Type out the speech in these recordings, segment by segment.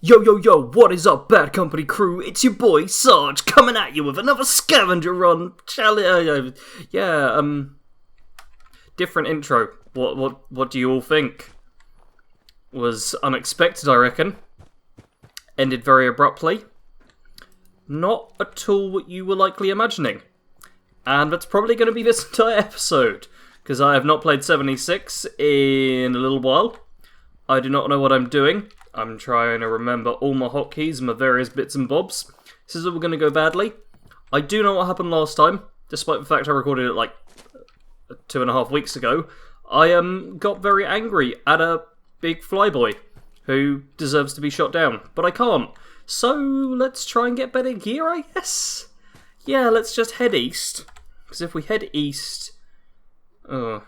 Yo, yo, yo, what is up, Bad Company crew? It's your boy, Sarge, coming at you with another Scavenger run. Different intro. What do you all think? Was unexpected, I reckon. Ended very abruptly. Not at all what you were likely imagining. And that's probably going to be this entire episode, because I have not played 76 in a little while. I do not know what I'm doing. I'm trying to remember all my hotkeys and my various bits and bobs. This is all going to go badly. I do know what happened last time, despite the fact I recorded it like 2.5 weeks ago. I got very angry at a big flyboy who deserves to be shot down, but I can't. So let's try and get better gear, I guess? Yeah, let's just head east. Because if we head east... Okay,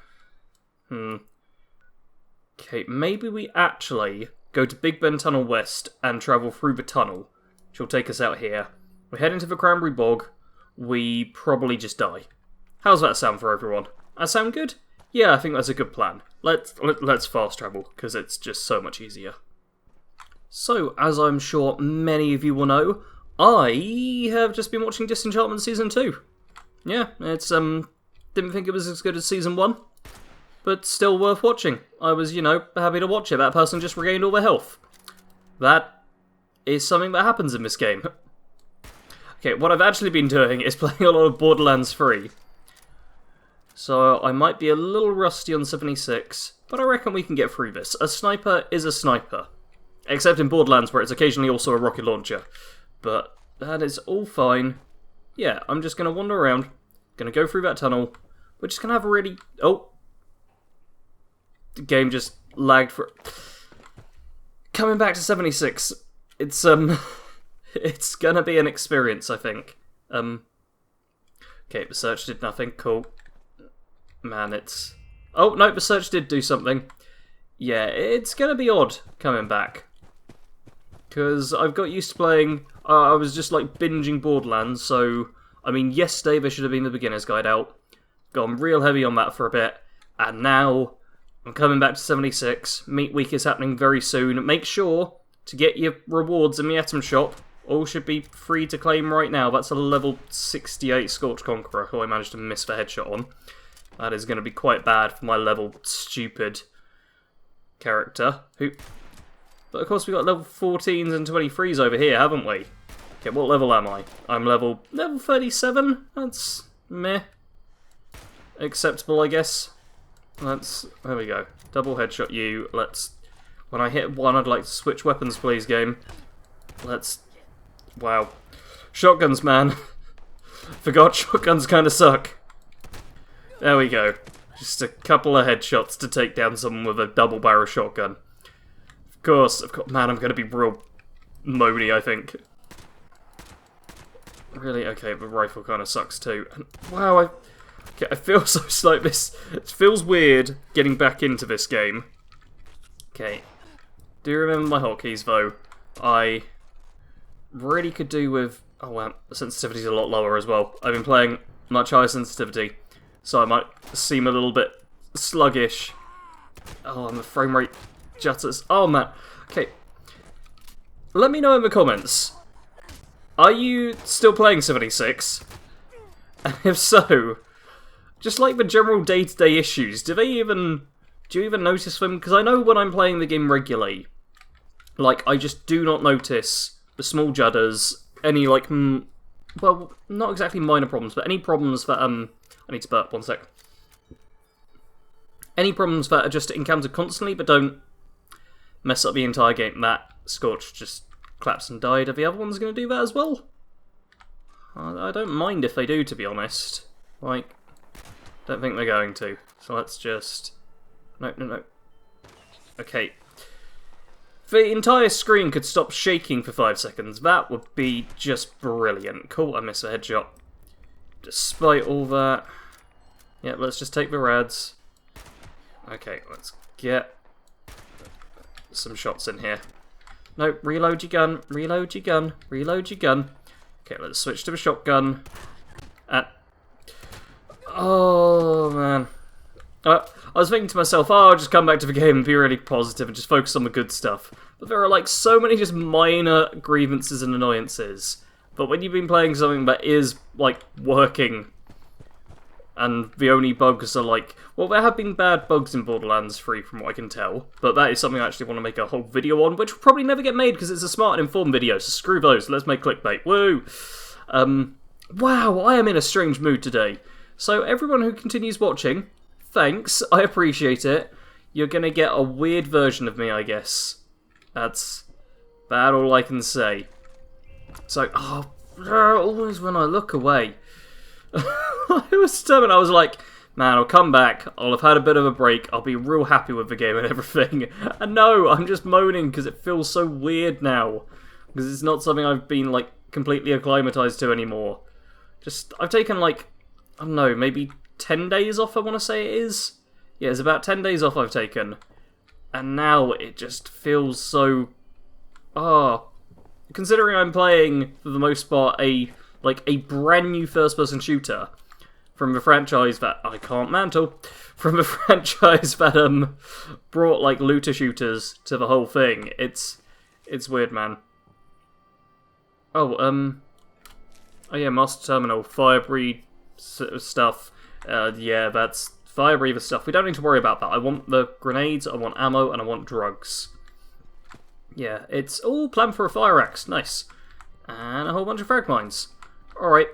maybe we actually go to Big Ben Tunnel West and travel through the tunnel, which will take us out here. We head into the Cranberry Bog, we probably just die. How's that sound for everyone? That sound good? Yeah, I think that's a good plan. Let's fast travel, because it's just so much easier. So, as I'm sure many of you will know, I have just been watching Disenchantment Season 2. Yeah, it's, didn't think it was as good as Season 1. But still worth watching. I was, happy to watch it. That person just regained all their health. That is something that happens in this game. Okay, what I've actually been doing is playing a lot of Borderlands 3. So I might be a little rusty on 76, but I reckon we can get through this. A sniper is a sniper. Except in Borderlands, where it's occasionally also a rocket launcher. But that is all fine. Yeah, I'm just going to wander around. Going to go through that tunnel. We're just going to have a really... Oh! The game just lagged for... Coming back to 76, it's it's gonna be an experience, I think. Okay, the search did nothing, cool. Man, it's... Oh, no, the search did do something. Yeah, it's gonna be odd coming back. Because I've got used to playing... I was just, binging Borderlands, so... I mean, yesterday there should have been the beginner's guide out. Gone real heavy on that for a bit. And now... I'm coming back to 76. Meat Week is happening very soon. Make sure to get your rewards in the item shop. All should be free to claim right now. That's a level 68 Scorch Conqueror who I managed to miss the headshot on. That is going to be quite bad for my level stupid character. But of course we've got level 14s and 23s over here, haven't we? Okay, what level am I? I'm level 37? That's meh. Acceptable, I guess. There we go. Double headshot you. When I hit one, I'd like to switch weapons, please, game. Wow. Shotguns, man. Forgot shotguns kind of suck. There we go. Just a couple of headshots to take down someone with a double barrel shotgun. Of course, man, I'm going to be real moany, I think. Really? Okay, the rifle kind of sucks too. And, wow, Okay, I feel so like this. It feels weird getting back into this game. Okay. Do you remember my hotkeys though? I really could do with... Oh wow, the sensitivity's a lot lower as well. I've been playing much higher sensitivity, so I might seem a little bit sluggish. Oh, and the frame rate jutters. Oh man. Okay. Let me know in the comments. Are you still playing 76? And if so... Just like the general day-to-day issues, do you even notice them? Because I know when I'm playing the game regularly, I just do not notice the small judders, any, well, not exactly minor problems, but any problems that, I need to burp, one sec. Any problems that are just encountered constantly, but don't mess up the entire game. That Scorch just collapsed and died. Are the other ones going to do that as well? I don't mind if they do, to be honest. Don't think they're going to. So let's just... No. Okay. If the entire screen could stop shaking for 5 seconds, that would be just brilliant. Cool, I missed a headshot. Despite all that... Yeah, let's just take the rads. Okay, let's get some shots in here. No, reload your gun, reload your gun, reload your gun. Okay, let's switch to the shotgun. Oh, man. I was thinking to myself, oh, I'll just come back to the game and be really positive and just focus on the good stuff. But there are like so many just minor grievances and annoyances. But when you've been playing something that is like working, and the only bugs are like, well, there have been bad bugs in Borderlands 3 from what I can tell, but that is something I actually want to make a whole video on, which will probably never get made because it's a smart and informed video, so screw those, let's make clickbait, woo! Wow, I am in a strange mood today. So everyone who continues watching, thanks, I appreciate it. You're gonna get a weird version of me, I guess. That's about all I can say. So, always when I look away, I was determined. I was like, man, I'll come back, I'll have had a bit of a break, I'll be real happy with the game and everything. And no, I'm just moaning because it feels so weird now. Because it's not something I've been, like, completely acclimatized to anymore. I've taken, like, I don't know, maybe 10 days off, I want to say it is. Yeah, it's about 10 days off I've taken. And now it just feels so... Considering I'm playing, for the most part, a brand new first-person shooter from the franchise that I can't mantle, from the franchise that brought like looter shooters to the whole thing. It's weird, man. Oh yeah, Master Terminal, Firebreed stuff. Yeah, that's Fire Breather stuff. We don't need to worry about that. I want the grenades, I want ammo, and I want drugs. Yeah, it's all planned for a fire axe. Nice. And a whole bunch of frag mines. Alright.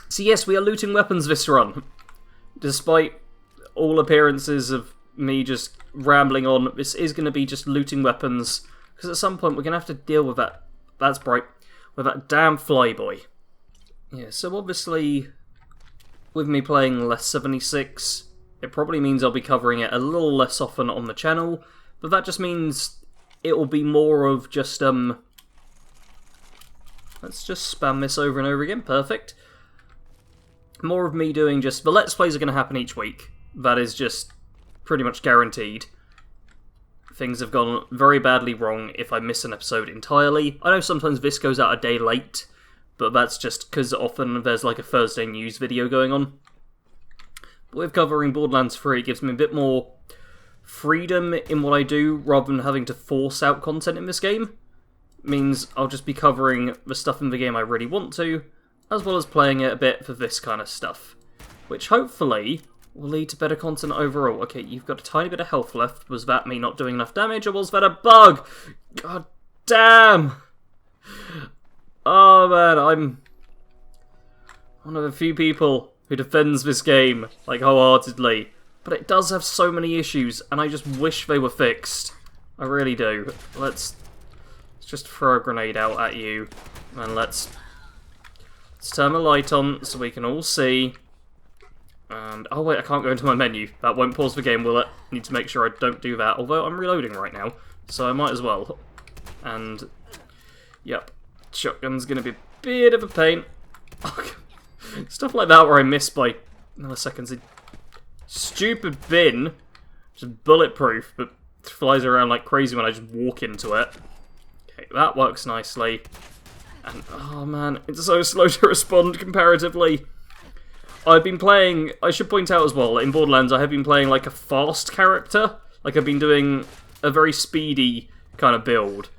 So yes, we are looting weapons this run. Despite all appearances of me just rambling on, this is going to be just looting weapons. Because at some point we're going to have to deal with that. That's bright. With that damn flyboy. Yeah, so obviously, with me playing less 76, it probably means I'll be covering it a little less often on the channel. But that just means it will be more of just, let's just spam this over and over again. Perfect. More of me doing just... The Let's Plays are going to happen each week. That is just pretty much guaranteed. Things have gone very badly wrong if I miss an episode entirely. I know sometimes this goes out a day late, but that's just because often there's like a Thursday news video going on. But with covering Borderlands 3, it gives me a bit more freedom in what I do, rather than having to force out content in this game. Means I'll just be covering the stuff in the game I really want to, as well as playing it a bit for this kind of stuff. Which hopefully will lead to better content overall. Okay, you've got a tiny bit of health left. Was that me not doing enough damage, or was that a bug? God damn! Oh man, I'm one of the few people who defends this game, like, wholeheartedly. But it does have so many issues, and I just wish they were fixed. I really do. Let's just throw a grenade out at you, and let's turn the light on so we can all see. And, oh wait, I can't go into my menu. That won't pause the game, will it? Need to make sure I don't do that, although I'm reloading right now, so I might as well. And, yep, shotgun's gonna be a bit of a pain. Stuff like that where I miss by milliseconds. Stupid bin, just bulletproof, but flies around like crazy when I just walk into it. Okay, that works nicely. And, oh man, it's so slow to respond comparatively. I've been playing, I should point out as well, in Borderlands I have been playing like a fast character. Like I've been doing a very speedy kind of build.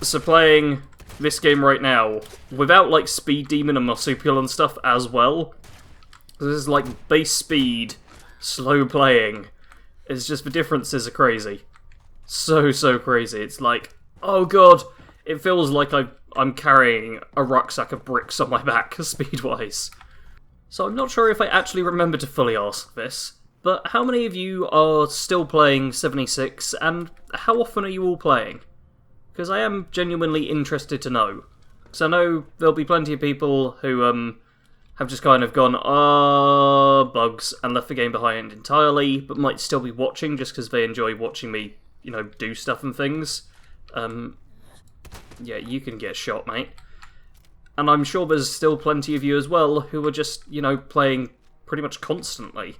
So playing this game right now, without like Speed Demon and Marsupial and stuff as well. This is like base speed, slow playing. It's just the differences are crazy. So crazy. It's like, oh god, it feels like I'm carrying a rucksack of bricks on my back, speed-wise. So I'm not sure if I actually remember to fully ask this, but how many of you are still playing 76, and how often are you all playing? Because I am genuinely interested to know. Because I know there'll be plenty of people who have just kind of gone, bugs, and left the game behind entirely, but might still be watching just because they enjoy watching me, you know, do stuff and things. Yeah, you can get shot, mate. And I'm sure there's still plenty of you as well who are just, you know, playing pretty much constantly.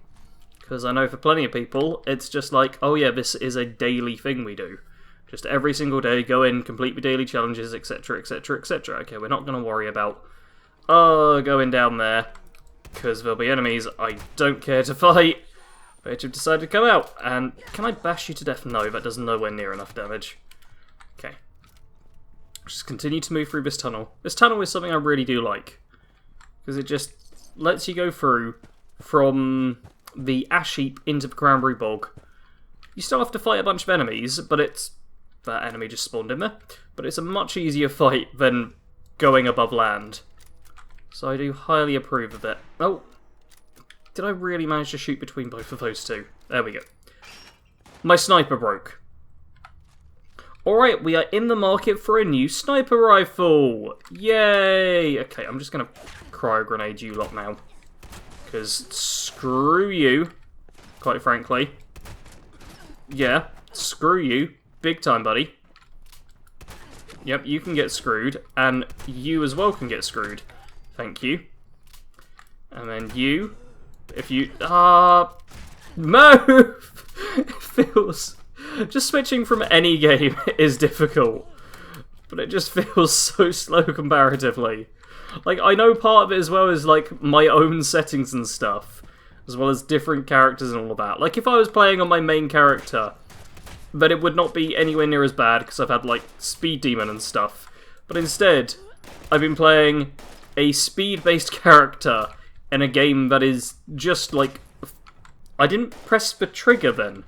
Because I know for plenty of people, it's just like, oh yeah, this is a daily thing we do. Just every single day, go in, complete the daily challenges, etc, etc, etc. Okay, we're not going to worry about, going down there, because there'll be enemies I don't care to fight. which have decided to come out. And can I bash you to death? No, that does nowhere near enough damage. Okay. Just continue to move through this tunnel. This tunnel is something I really do like, because it just lets you go through from the ash heap into the Cranberry Bog. You still have to fight a bunch of enemies, but it's... That enemy just spawned in there. But it's a much easier fight than going above land. So I do highly approve of it. Oh, did I really manage to shoot between both of those two? There we go. My sniper broke. Alright, we are in the market for a new sniper rifle! Yay! Okay, I'm just going to cryo grenade you lot now. Because screw you, quite frankly. Yeah, screw you. Big time, buddy. Yep, you can get screwed. And you as well can get screwed. Thank you. And then you... If you... Move! It feels... Just switching from any game is difficult. But it just feels so slow comparatively. Like, I know part of it as well is, like, my own settings and stuff. As well as different characters and all of that. Like, if I was playing on my main character, then it would not be anywhere near as bad, because I've had, like, Speed Demon and stuff. But instead, I've been playing a speed-based character in a game that is just, like... I didn't press the trigger then.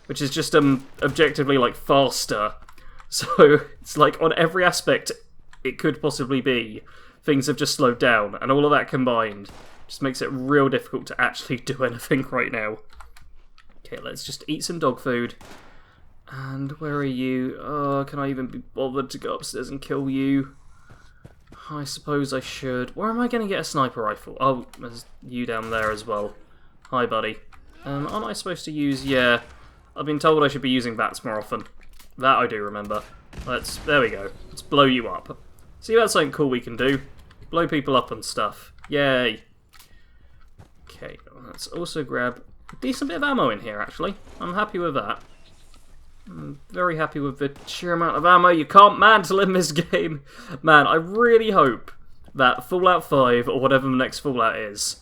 Which is just, objectively, like, faster. So, it's like, on every aspect it could possibly be, things have just slowed down, and all of that combined just makes it real difficult to actually do anything right now. Okay, let's just eat some dog food. And where are you? Oh, can I even be bothered to go upstairs and kill you? I suppose I should. Where am I going to get a sniper rifle? Oh, there's you down there as well. Hi, buddy. Aren't I supposed to use... Yeah, I've been told I should be using bats more often. That I do remember. There we go. Let's blow you up. See, that's something cool we can do. Blow people up and stuff. Yay. Okay, let's also grab a decent bit of ammo in here, actually. I'm happy with that. I'm very happy with the sheer amount of ammo you can't mantle in this game. Man, I really hope that Fallout 5, or whatever the next Fallout is,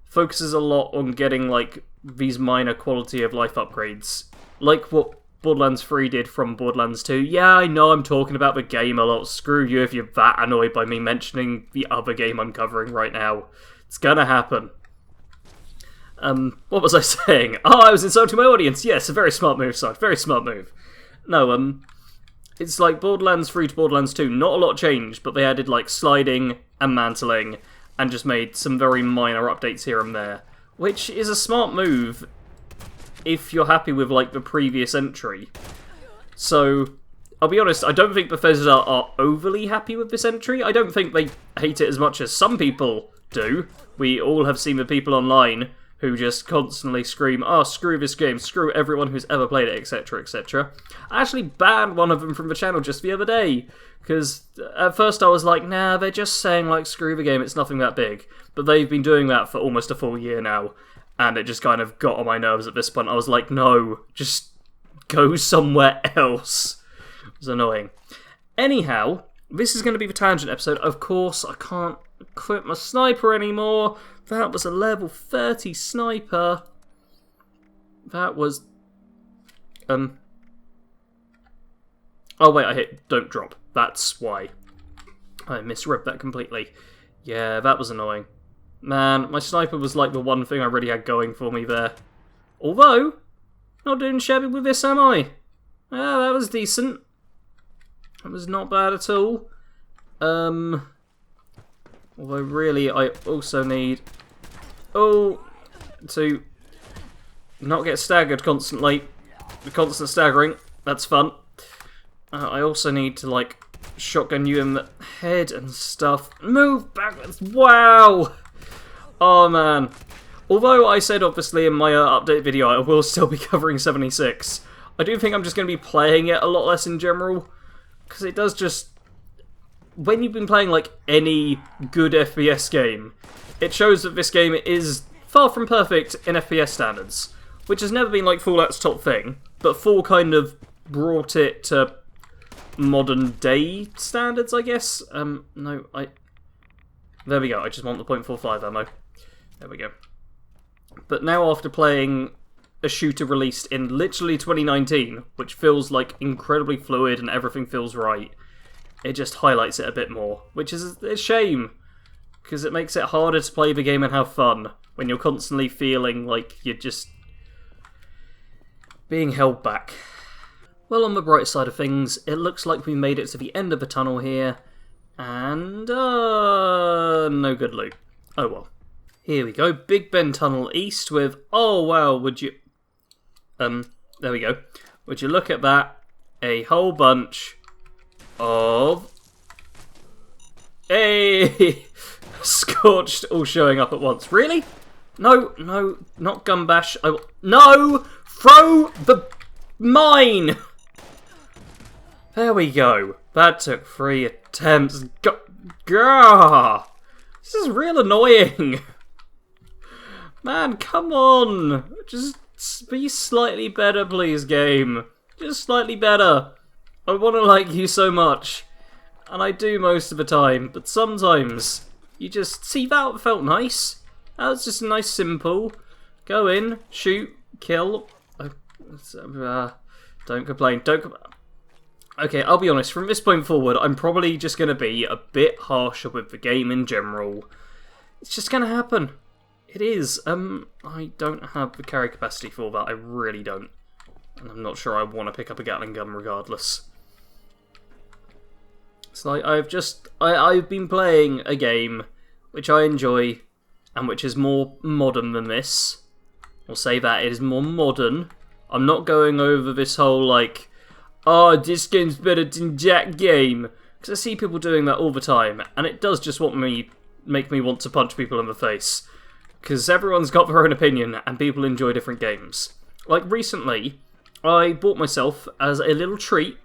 focuses a lot on getting, like, these minor quality of life upgrades. Like what Borderlands 3 did from Borderlands 2. Yeah, I know I'm talking about the game a lot. Screw you if you're that annoyed by me mentioning the other game I'm covering right now. It's gonna happen. What was I saying? Oh, I was insulting my audience. Yes, a very smart move, son. Very smart move. No, it's like Borderlands 3 to Borderlands 2. Not a lot changed, but they added, like, sliding and mantling, and just made some very minor updates here and there. Which is a smart move if you're happy with, like, the previous entry. So, I'll be honest, I don't think Bethesda are overly happy with this entry. I don't think they hate it as much as some people do. We all have seen the people online who just constantly scream, oh, screw this game, screw everyone who's ever played it, etc, etc. I actually banned one of them from the channel just the other day, because at first I was like, nah, they're just saying, like, screw the game, it's nothing that big. But they've been doing that for almost a full year now, and it just kind of got on my nerves at this point. I was like, no, just go somewhere else. It was annoying. Anyhow, this is going to be the tangent episode. Of course, I can't equip my sniper anymore. That was a level 30 sniper. That was... Oh wait, I hit don't drop. That's why. I misread that completely. Yeah, that was annoying. Man, my sniper was like the one thing I really had going for me there. Although, not doing shabby with this, am I? Yeah, that was decent. That was not bad at all. Although really, I also need... to not get staggered constantly. The constant staggering, that's fun. I also need to, like, shotgun you in the head and stuff. Move backwards! Wow! Oh, man. Although I said, obviously, in my update video, I will still be covering 76, I do think I'm just going to be playing it a lot less in general. Because it does just... When you've been playing, like, any good FPS game, it shows that this game is far from perfect in FPS standards. Which has never been, like, Fallout's top thing, but Fall kind of brought it to modern day standards, I guess. No, there we go, I just want the .45 ammo. There we go. But now after playing a shooter released in literally 2019, which feels like incredibly fluid and everything feels right, it just highlights it a bit more, which is a shame, because it makes it harder to play the game and have fun when you're constantly feeling like you're just being held back. Well, on the bright side of things, it looks like we made it to the end of the tunnel here, and no good loot. Oh well. Here we go, Big Ben Tunnel East with, oh wow, would you... there we go. Would you look at that? A whole bunch of... Hey! Scorched all showing up at once. Really? No, no, not Gumbash. No! Throw the mine! There we go. That took 3 attempts. Gah! This is real annoying. Man, come on. Just be slightly better, please, game. Just slightly better. I want to like you so much. And I do most of the time. But sometimes, you just... See, that felt nice. That was just nice, simple. Go in, shoot, kill. Don't complain. Okay, I'll be honest. From this point forward, I'm probably just going to be a bit harsher with the game in general. It's just going to happen. It is. I don't have the carry capacity for that. I really don't. And I'm not sure I want to pick up a Gatling gun regardless. It's like I've been playing a game which I enjoy and which is more modern than this. We'll say that it is more modern. I'm not going over this whole like, oh, this game's better than that game, because I see people doing that all the time, and it does just make me want to punch people in the face. Because everyone's got their own opinion, and people enjoy different games. Like, recently, I bought myself, as a little treat,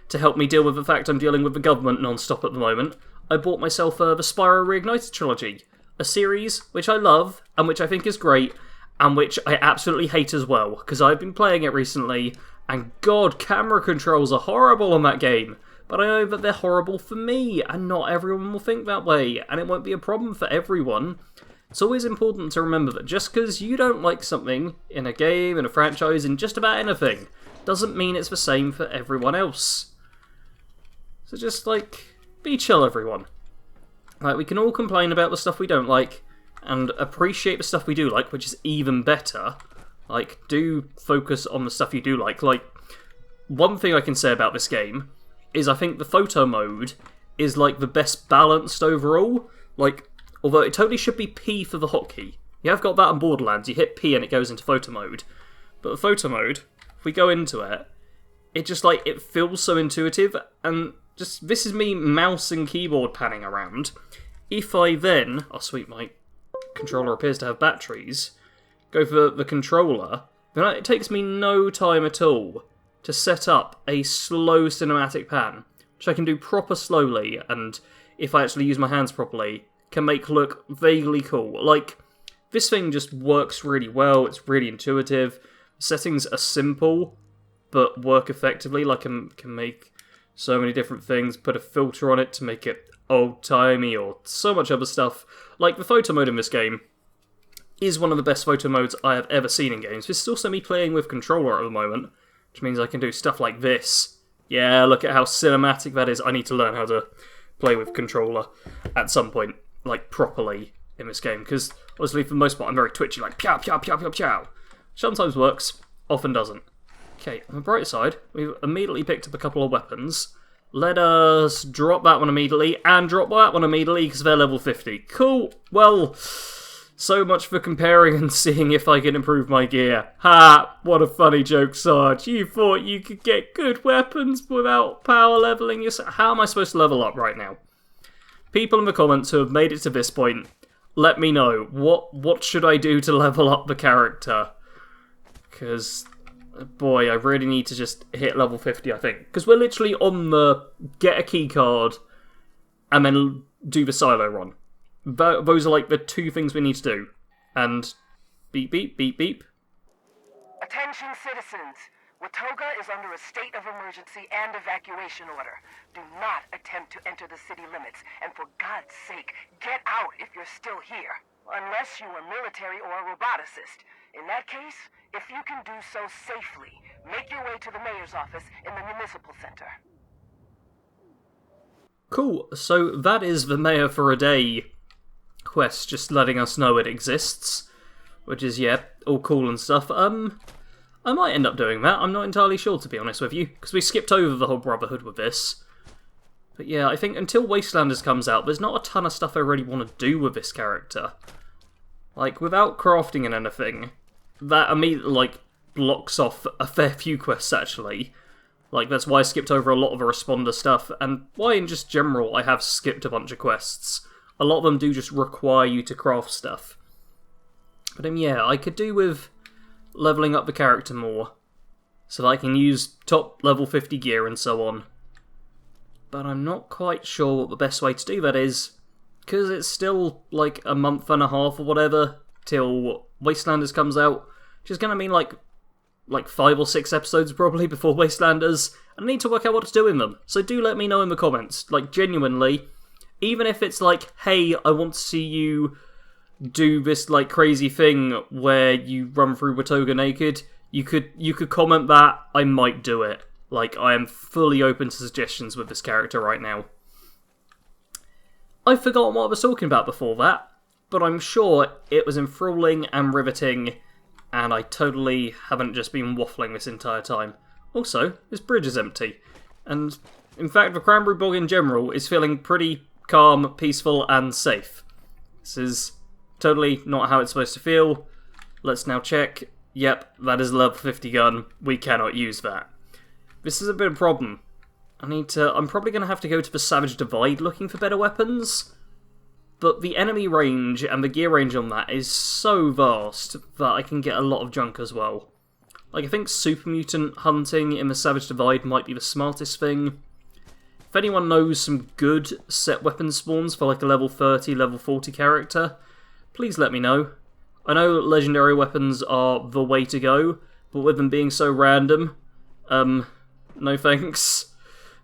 to help me deal with the fact I'm dealing with the government non-stop at the moment, I bought myself the Spyro Reignited trilogy. A series which I love, and which I think is great, and which I absolutely hate as well, because I've been playing it recently, and god, camera controls are horrible on that game. But I know that they're horrible for me, and not everyone will think that way, and it won't be a problem for everyone. It's always important to remember that just because you don't like something in a game, in a franchise, in just about anything, doesn't mean it's the same for everyone else. So just, like, be chill, everyone. Like, we can all complain about the stuff we don't like, and appreciate the stuff we do like, which is even better. Like, do focus on the stuff you do like. Like, one thing I can say about this game is I think the photo mode is, like, the best balanced overall. Like, although it totally should be P for the hotkey. You have got that on Borderlands, you hit P and it goes into photo mode. But the photo mode, if we go into it, it just, like, it feels so intuitive, and just, this is me mouse and keyboard panning around. If I then, oh sweet, my controller appears to have batteries, go for the controller, then it takes me no time at all to set up a slow cinematic pan, which I can do proper slowly, and if I actually use my hands properly, can make look vaguely cool. Like, this thing just works really well, it's really intuitive, settings are simple, but work effectively. Like, I can make so many different things, put a filter on it to make it old-timey, or so much other stuff. Like, the photo mode in this game is one of the best photo modes I have ever seen in games. This is also me playing with controller at the moment, which means I can do stuff like this. Yeah, look at how cinematic that is. I need to learn how to play with controller at some point, like, properly in this game, because obviously for the most part I'm very twitchy, like pow pow pow pow pow. Sometimes works, often doesn't. Okay, on the bright side, we've immediately picked up a couple of weapons. Let us drop that one immediately, and drop that one immediately, because they're level 50. Cool, well, so much for comparing and seeing if I can improve my gear. Ha! What a funny joke, Sarge. You thought you could get good weapons without power leveling yourself. How am I supposed to level up right now? People in the comments who have made it to this point, let me know. What should I do to level up the character? Because, boy, I really need to just hit level 50, I think. Because we're literally on the get a key card and then do the silo run. Those are like the two things we need to do. And beep, beep, beep, beep. Attention citizens. Watoga is under a state of emergency and evacuation order. Do not attempt to enter the city limits, and for God's sake, get out if you're still here. Unless you are military or a roboticist. In that case, if you can do so safely, make your way to the mayor's office in the municipal center. Cool, so that is the Mayor for a Day quest, just letting us know it exists. Which is, yeah, all cool and stuff. I might end up doing that, I'm not entirely sure, to be honest with you, because we skipped over the whole Brotherhood with this. But yeah, I think until Wastelanders comes out, there's not a ton of stuff I really want to do with this character. Like, without crafting and anything, that immediately, like, blocks off a fair few quests, actually. Like, that's why I skipped over a lot of the responder stuff, and why in just general I have skipped a bunch of quests. A lot of them do just require you to craft stuff. But yeah, I could do with leveling up the character more, so that I can use top level 50 gear and so on. But I'm not quite sure what the best way to do that is, because it's still like a month and a half or whatever till Wastelanders comes out, which is going to mean like 5 or 6 episodes probably before Wastelanders, and I need to work out what to do in them. So do let me know in the comments, like genuinely, even if it's like, hey, I want to see you do this like crazy thing where you run through Watoga naked, you could comment that, I might do it. Like, I am fully open to suggestions with this character right now. I've forgotten what I was talking about before that, but I'm sure it was enthralling and riveting, and I totally haven't just been waffling this entire time. Also, this bridge is empty, and in fact the Cranberry Bog in general is feeling pretty calm, peaceful, and safe. This is totally not how it's supposed to feel. Let's now check. Yep, that is a level 50 gun. We cannot use that. This is a bit of a problem. I'm probably going to have to go to the Savage Divide looking for better weapons, but the enemy range and the gear range on that is so vast that I can get a lot of junk as well. Like, I think Super Mutant hunting in the Savage Divide might be the smartest thing. If anyone knows some good set weapon spawns for like a level 30, level 40 character, please let me know. I know legendary weapons are the way to go, but with them being so random, no thanks.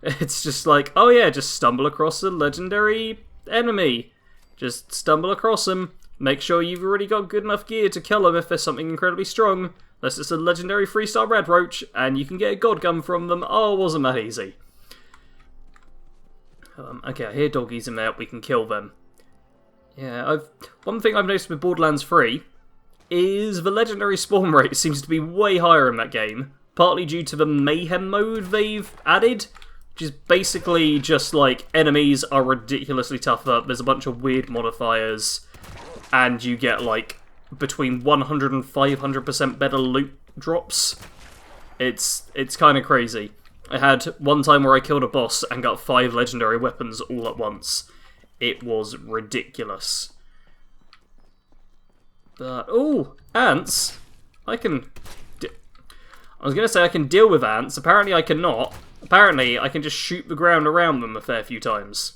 It's just like, oh yeah, just stumble across a legendary enemy. Just stumble across them. Make sure you've already got good enough gear to kill them if there's something incredibly strong. Unless it's a legendary 3-star red roach, and you can get a god gun from them. Oh, wasn't that easy. Okay, I hear doggies in there, we can kill them. Yeah, one thing I've noticed with Borderlands 3 is the legendary spawn rate seems to be way higher in that game. Partly due to the mayhem mode they've added, which is basically just like enemies are ridiculously tougher, there's a bunch of weird modifiers, and you get like between 100 and 500% better loot drops. It's kind of crazy. I had one time where I killed a boss and got 5 legendary weapons all at once. It was ridiculous. But, ooh, ants! I was going to say I can deal with ants, apparently I cannot. Apparently I can just shoot the ground around them a fair few times.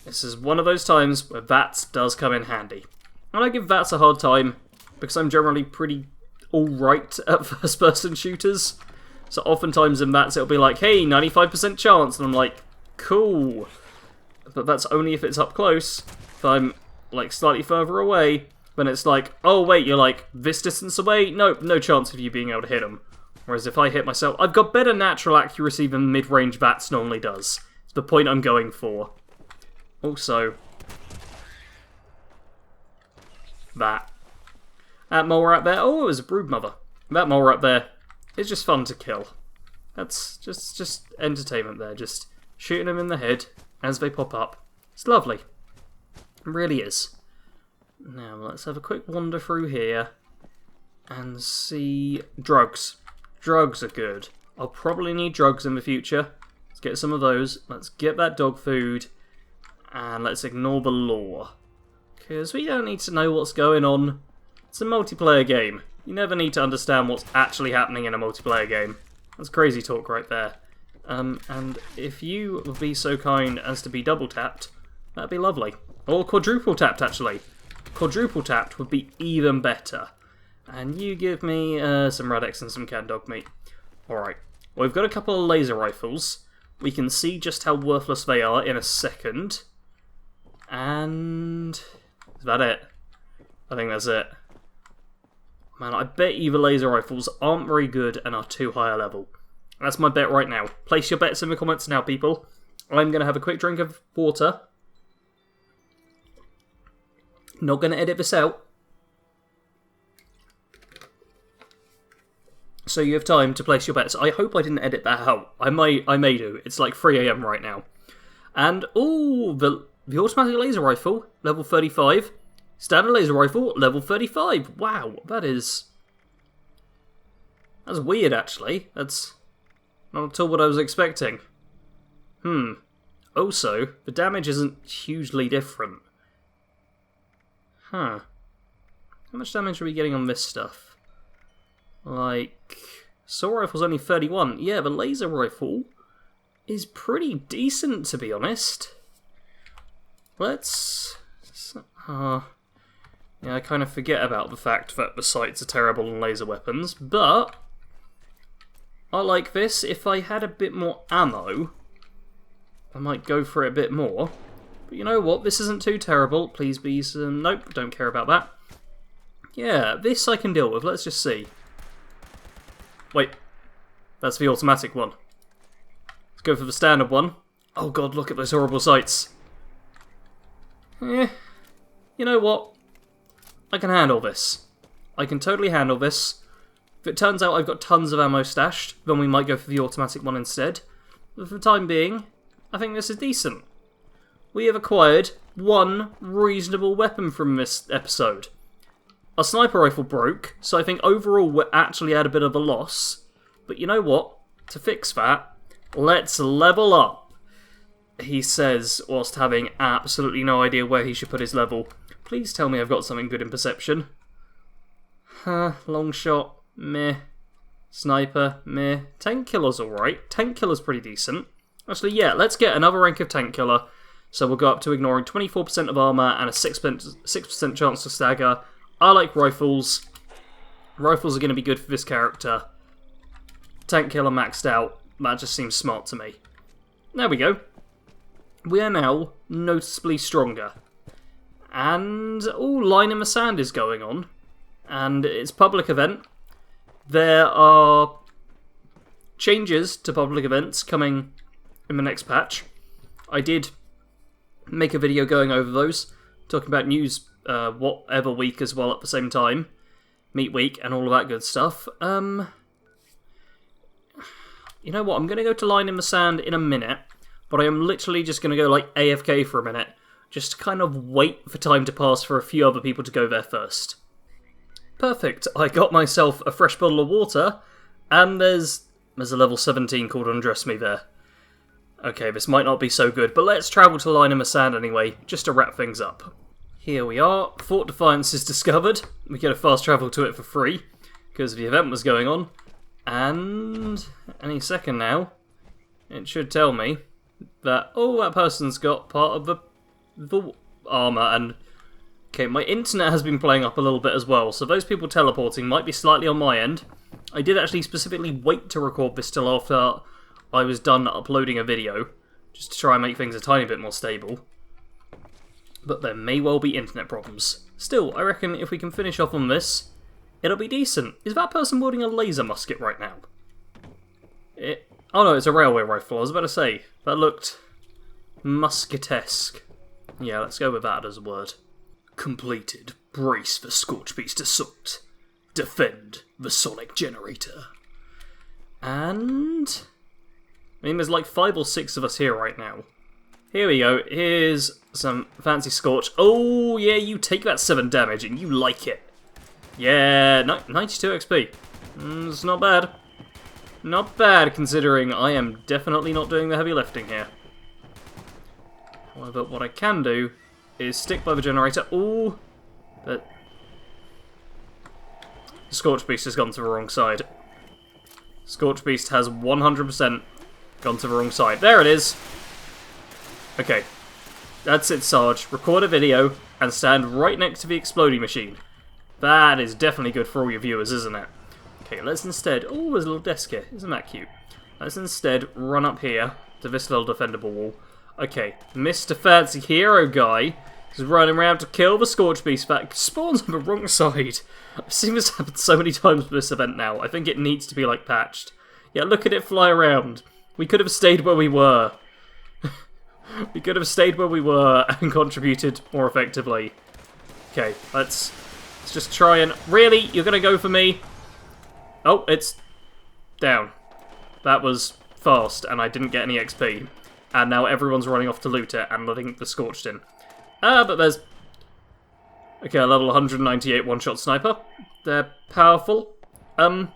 This is one of those times where VATS does come in handy. And I give VATS a hard time, because I'm generally pretty alright at first-person shooters. So oftentimes in VATS it'll be like, hey, 95% chance, and I'm like, cool. But that's only if it's up close. If I'm, like, slightly further away, then it's like, oh wait, you're like this distance away? Nope, no chance of you being able to hit them. Whereas if I hit myself, I've got better natural accuracy than mid-range VATS normally does. It's the point I'm going for. Also, that mole right there, oh, it was a broodmother. That mole right there is just fun to kill. That's just entertainment there, just shooting them in the head as they pop up. It's lovely. It really is. Now, let's have a quick wander through here and see drugs. Drugs are good. I'll probably need drugs in the future. Let's get some of those. Let's get that dog food. And let's ignore the lore. Because we don't need to know what's going on. It's a multiplayer game. You never need to understand what's actually happening in a multiplayer game. That's crazy talk right there. And if you would be so kind as to be double tapped, that'd be lovely. Or quadruple tapped, actually. Quadruple tapped would be even better. And you give me some Radix and some canned dog meat. Alright. Well, we've got a couple of laser rifles. We can see just how worthless they are in a second. And Is that it? I think that's it. Man, I bet you the laser rifles aren't very good and are too high a level. That's my bet right now. Place your bets in the comments now, people. I'm going to have a quick drink of water. Not going to edit this out. So you have time to place your bets. I hope I didn't edit that out. I may do. It's like 3 AM right now. And, ooh, the automatic laser rifle, level 35. Standard laser rifle, level 35. Wow, that's weird, actually. That's not at all what I was expecting. Also, the damage isn't hugely different. Huh. How much damage are we getting on this stuff? Like, assault rifle's only 31. Yeah, the laser rifle is pretty decent, to be honest. Let's... yeah, I kind of forget about the fact that the sights are terrible on laser weapons, but I like this. If I had a bit more ammo, I might go for it a bit more. But you know what? This isn't too terrible. Please be some... Nope, don't care about that. Yeah, this I can deal with. Let's just see. Wait. That's the automatic one. Let's go for the standard one. Oh god, look at those horrible sights. You know what? I can handle this. I can totally handle this. If it turns out I've got tons of ammo stashed, then we might go for the automatic one instead. But for the time being, I think this is decent. We have acquired one reasonable weapon from this episode. Our sniper rifle broke, so I think overall we're actually at a bit of a loss. But you know what? To fix that, let's level up. He says, whilst having absolutely no idea where he should put his level. Please tell me I've got something good in perception. Long shot, meh. Sniper, meh. Tank killer's alright. Tank killer's pretty decent. Actually, yeah, let's get another rank of tank killer. So we'll go up to ignoring 24% of armor and a 6% chance to stagger. I like rifles. Rifles are going to be good for this character. Tank killer maxed out. That just seems smart to me. There we go. We are now noticeably stronger. And, Line in the Sand is going on. And it's a public event. There are changes to public events coming in the next patch. I did make a video going over those, talking about news whatever week as well at the same time. Meat week and all of that good stuff. You know what, I'm going to go to Line in the Sand in a minute, but I am literally just going to go like AFK for a minute, just to kind of wait for time to pass for a few other people to go there first. Perfect, I got myself a fresh bottle of water, and there's a level 17 called Undress Me there. Okay, this might not be so good, but let's travel to Line in the Sand anyway, just to wrap things up. Here we are, Fort Defiance is discovered. We get a fast travel to it for free, because the event was going on. And any second now, it should tell me that, that person's got part of the armor, and okay, my internet has been playing up a little bit as well, so those people teleporting might be slightly on my end. I did actually specifically wait to record this till after I was done uploading a video, just to try and make things a tiny bit more stable. But there may well be internet problems. Still, I reckon if we can finish off on this, it'll be decent. Is that person wielding a laser musket right now? Oh no, it's a railway rifle. I was about to say, that looked musketesque. Yeah, let's go with that as a word. Completed. Brace for Scorchbeast assault. Defend the sonic generator. And I mean, there's like 5 or 6 of us here right now. Here we go. Here's some fancy Scorch. Oh, yeah, you take that 7 damage and you like it. Yeah, 92 XP. It's not bad. Not bad, considering I am definitely not doing the heavy lifting here. However, what I can do is stick by the generator. Ooh, but the Scorch Beast has gone to the wrong side. Scorch Beast has 100% gone to the wrong side. There it is. Okay, that's it, Sarge. Record a video and stand right next to the exploding machine. That is definitely good for all your viewers, isn't it? Okay, let's instead... Oh, there's a little desk here. Isn't that cute? Let's instead run up here to this little defendable wall. Okay, Mr. Fancy Hero Guy Just running around to kill the Scorch Beast that spawns on the wrong side. I've seen this happen so many times with this event now. I think it needs to be, like, patched. Yeah, look at it fly around. We could have stayed where we were. We could have stayed where we were and contributed more effectively. Okay, let's just try and... Really? You're going to go for me? Oh, it's down. That was fast, and I didn't get any XP. And now everyone's running off to loot it and letting the Scorched in. But there's... Okay, a level 198 one-shot sniper. They're powerful. I don't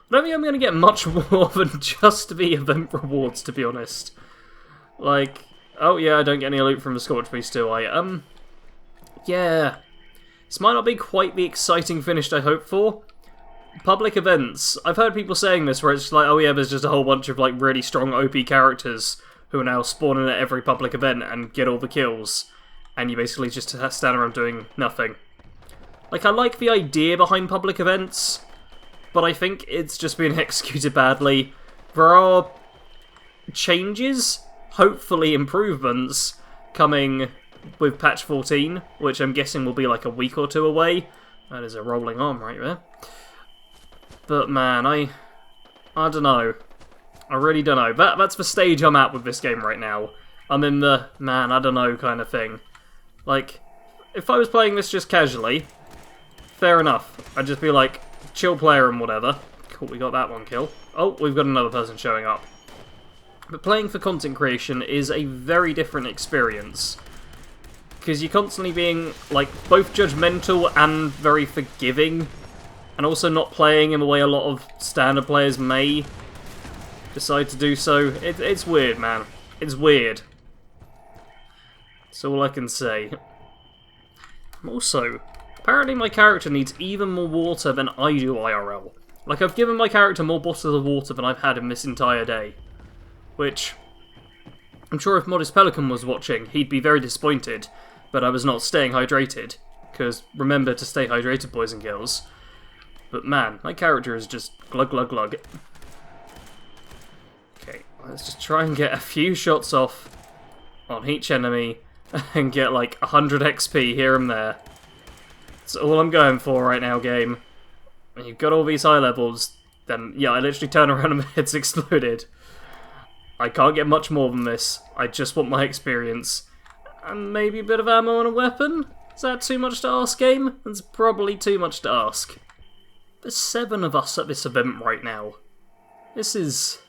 think I'm going to get much more than just the event rewards, to be honest. Like, oh yeah, I don't get any loot from the Scorch Beast, do I? Yeah. This might not be quite the exciting finish I hoped for. Public events. I've heard people saying this where it's like, oh yeah, there's just a whole bunch of like really strong OP characters who are now spawning at every public event and get all the kills. And you basically just stand around doing nothing. Like, I like the idea behind public events, but I think it's just been executed badly. There are changes, hopefully improvements, coming with patch 14, which I'm guessing will be like a week or two away. That is a rolling arm right there. But man, I don't know. I really don't know. That's the stage I'm at with this game right now. I'm in the, man, I don't know kind of thing. Like, if I was playing this just casually, fair enough. I'd just be like, chill player and whatever. Cool, we got that one kill. Oh, we've got another person showing up. But playing for content creation is a very different experience. Because you're constantly being, like, both judgmental and very forgiving. And also not playing in the way a lot of standard players may decide to do so. It's weird, man. It's weird. That's all I can say. Also, apparently my character needs even more water than I do IRL. Like, I've given my character more bottles of water than I've had in this entire day. Which, I'm sure if Modest Pelican was watching, he'd be very disappointed. But I was not staying hydrated. Because remember to stay hydrated, boys and girls. But man, my character is just glug glug glug. Okay, let's just try and get a few shots off on each enemy and get like 100 XP here and there. That's all I'm going for right now, game. When you've got all these high levels, then yeah, I literally turn around and my head's exploded. I can't get much more than this. I just want my experience. And maybe a bit of ammo and a weapon? Is that too much to ask, game? That's probably too much to ask. There's 7 of us at this event right now. This is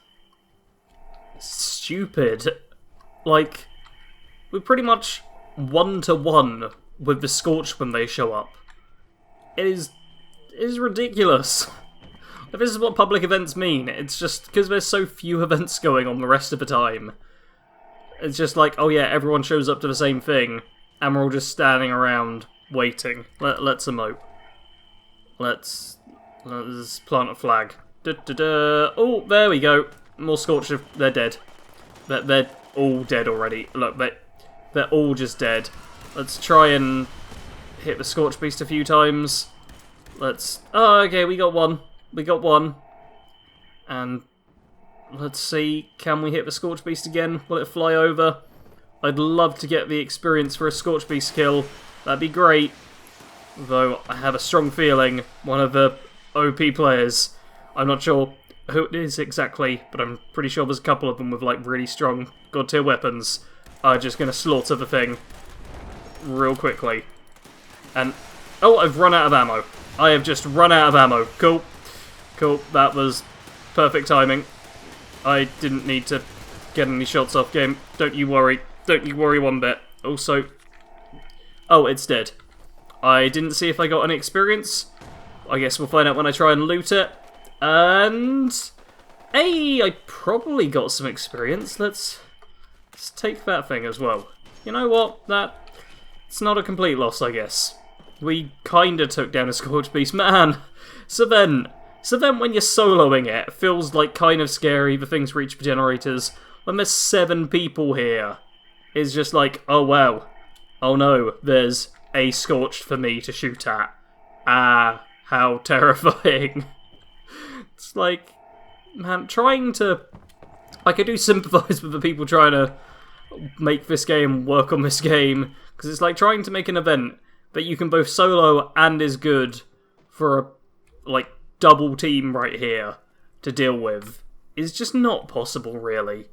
stupid. Like, we're pretty much 1-to-1 with the Scorch when they show up. It is ridiculous. If this is what public events mean, it's just because there's so few events going on the rest of the time. It's just like, oh yeah, everyone shows up to the same thing, and we're all just standing around waiting. Let's emote. Let's plant a flag. Oh, there we go. More Scorch. They're dead. They're all dead already. Look, they're all just dead. Let's try and hit the Scorch Beast a few times. Oh, okay, we got one. We got one. And let's see, can we hit the Scorch Beast again? Will it fly over? I'd love to get the experience for a Scorch Beast kill. That'd be great. Though I have a strong feeling one of the OP players, I'm not sure who it is exactly, but I'm pretty sure there's a couple of them with like really strong god tier weapons, are just going to slaughter the thing real quickly. And, oh, I've run out of ammo. I have just run out of ammo. Cool. Cool, that was perfect timing. I didn't need to get any shots off, game. Don't you worry. Don't you worry one bit. Also, oh, it's dead. I didn't see if I got any experience. I guess we'll find out when I try and loot it. And hey, I probably got some experience. Let's take that thing as well. You know what? It's not a complete loss, I guess. We kinda took down a Scorch Beast. Man, Savent, when you're soloing it feels like kind of scary. The things reach the generators. When there's 7 people here, it's just like, oh wow. Oh no, there's a Scorched for me to shoot at. Ah, how terrifying. It's like, man, I could do sympathise with the people trying to make this game work on this game, Because it's like trying to make an event that you can both solo and is good for a, like, double team right here to deal with is just not possible, really.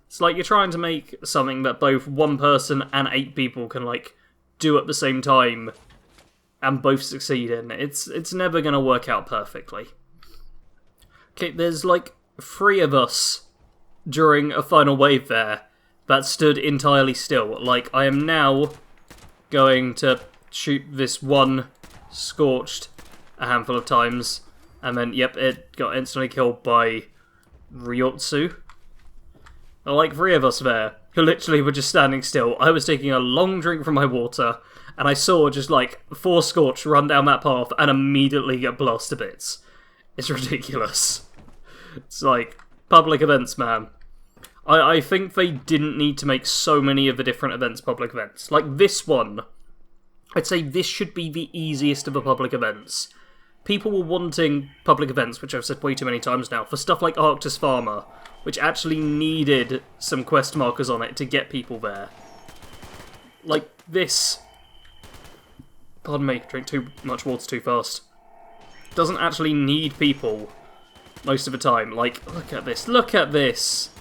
It's like you're trying to make something that both one person and 8 people can, like, do at the same time and both succeed in. It's never going to work out perfectly. Okay, there's, like, 3 of us during a final wave there that stood entirely still. Like, I am now going to shoot this one Scorched a handful of times, and then, yep, it got instantly killed by Ryotsu. Like 3 of us there, who literally were just standing still. I was taking a long drink from my water, and I saw just, like, 4 Scorch run down that path and immediately get blasted to bits. It's ridiculous. It's like, public events, man. I think they didn't need to make so many of the different events public events. Like this one, I'd say this should be the easiest of the public events. People were wanting public events, which I've said way too many times now, for stuff like Arctis Farmer, which actually needed some quest markers on it to get people there. Like this... Pardon me, drink too much water too fast. Doesn't actually need people most of the time. Like, look at this, look at this!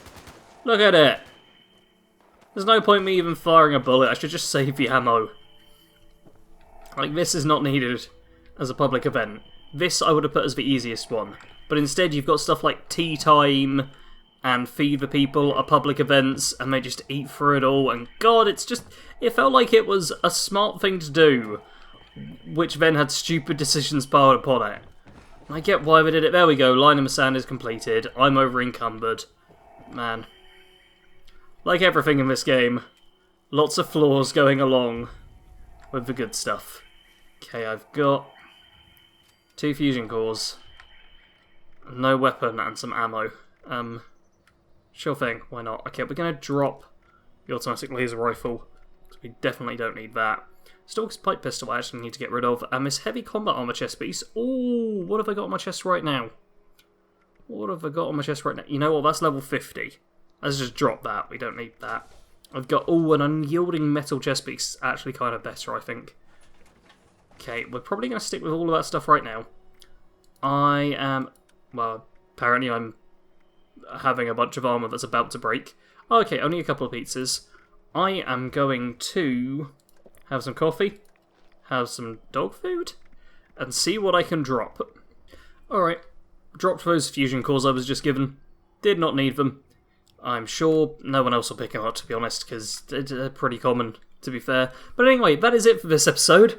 Look at it! There's no point me even firing a bullet, I should just save the ammo. Like, this is not needed as a public event. This I would have put as the easiest one. But instead you've got stuff like Tea Time and Feed the People are public events, and they just eat through it all, and god, it's just... It felt like it was a smart thing to do, which then had stupid decisions piled upon it. I get why they did it. There we go, Line in the Sand is completed. I'm over encumbered. Man. Like everything in this game, lots of flaws going along with the good stuff. Okay, I've got 2 fusion cores, no weapon, and some ammo. Sure thing, why not? Okay, we're going to drop the automatic laser rifle, because we definitely don't need that. Stalker's pipe pistol I actually need to get rid of, and this heavy combat armor chest piece. Ooh, what have I got on my chest right now? What have I got on my chest right now? You know what, that's level 50. Let's just drop that, we don't need that. I've got, an unyielding metal chest piece, actually kind of better, I think. Okay, we're probably going to stick with all of that stuff right now. I am, well, apparently I'm having a bunch of armor that's about to break. Okay, only a couple of pizzas. I am going to have some coffee, have some dog food, and see what I can drop. Alright, dropped those fusion cores I was just given. Did not need them. I'm sure no one else will pick them up, to be honest, because they're pretty common, to be fair. But anyway, that is it for this episode.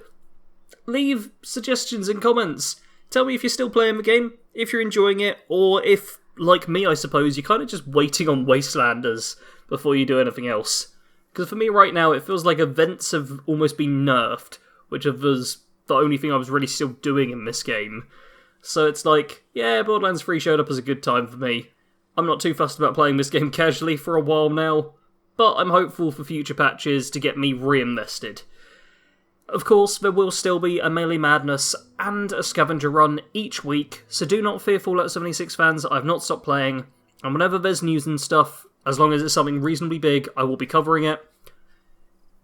Leave suggestions in comments. Tell me if you're still playing the game, if you're enjoying it, or if, like me I suppose, you're kind of just waiting on Wastelanders before you do anything else. Because for me right now, it feels like events have almost been nerfed, which was the only thing I was really still doing in this game. So it's like, yeah, Borderlands 3 showed up as a good time for me. I'm not too fussed about playing this game casually for a while now, but I'm hopeful for future patches to get me reinvested. Of course, there will still be a Melee Madness and a Scavenger run each week, so do not fear Fallout 76 fans, I've not stopped playing, and whenever there's news and stuff, as long as it's something reasonably big, I will be covering it.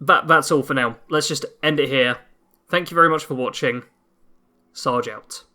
That's all for now. Let's just end it here. Thank you very much for watching. Sarge out.